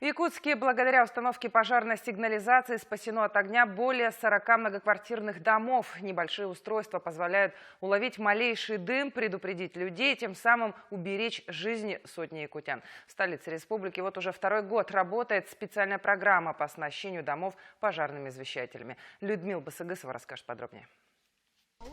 В Якутске благодаря установке пожарной сигнализации спасено от огня более 40 многоквартирных домов. Небольшие устройства позволяют уловить малейший дым, предупредить людей, тем самым уберечь жизни сотни якутян. В столице республики вот уже второй год работает специальная программа по оснащению домов пожарными извещателями. Людмила Басыгысова расскажет подробнее.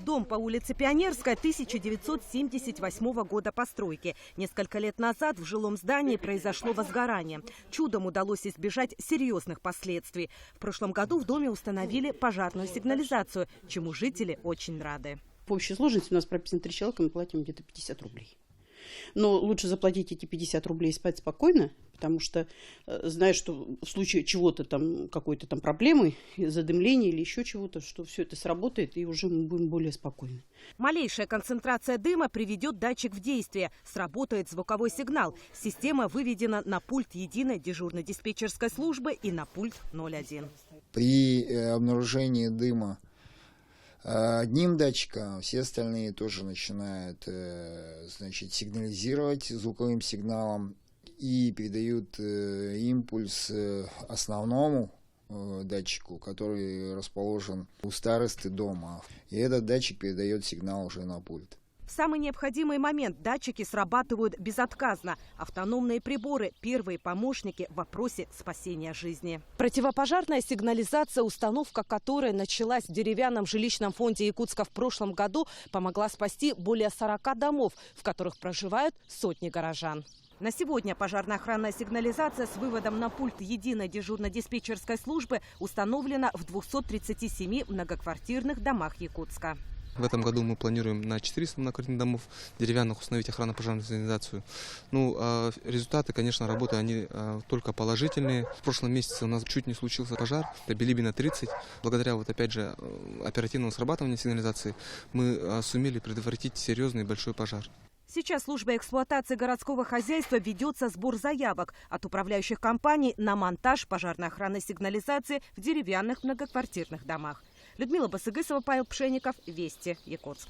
Дом по улице Пионерская 1978 года постройки. Несколько лет назад в жилом здании произошло возгорание. Чудом удалось избежать серьезных последствий. В прошлом году в доме установили пожарную сигнализацию, чему жители очень рады. В общей сложности у нас прописано 3 человека, мы платим где-то 50 рублей. Но лучше заплатить эти 50 рублей и спать спокойно, потому что знаешь, что в случае чего-то там, какой-то там проблемы, задымления или еще чего-то, что все это сработает и уже мы будем более спокойны. Малейшая концентрация дыма приведет датчик в действие. Сработает звуковой сигнал. Система выведена на пульт единой дежурно-диспетчерской службы и на пульт 01. При обнаружении дыма одним датчиком, все остальные тоже начинают сигнализировать звуковым сигналом и передают импульс основному датчику, который расположен у старосты дома. И этот датчик передает сигнал уже на пульт. В самый необходимый момент датчики срабатывают безотказно. Автономные приборы – первые помощники в вопросе спасения жизни. Противопожарная сигнализация, установка которой началась в деревянном жилищном фонде Якутска в прошлом году, помогла спасти более 40 домов, в которых проживают сотни горожан. На сегодня пожарная охранная сигнализация с выводом на пульт единой дежурно-диспетчерской службы установлена в 237 многоквартирных домах Якутска. В этом году мы планируем на 400 многоквартирных домов деревянных установить охранно-пожарную сигнализацию. Результаты, конечно, работы, они только положительные. В прошлом месяце у нас чуть не случился пожар, это Билибина 30. Благодаря опять же оперативному срабатыванию сигнализации мы сумели предотвратить серьезный большой пожар. Сейчас службой эксплуатации городского хозяйства ведется сбор заявок от управляющих компаний на монтаж пожарной охранной сигнализации в деревянных многоквартирных домах. Людмила Басыгысова, Павел Пшенников, Вести, Якутск.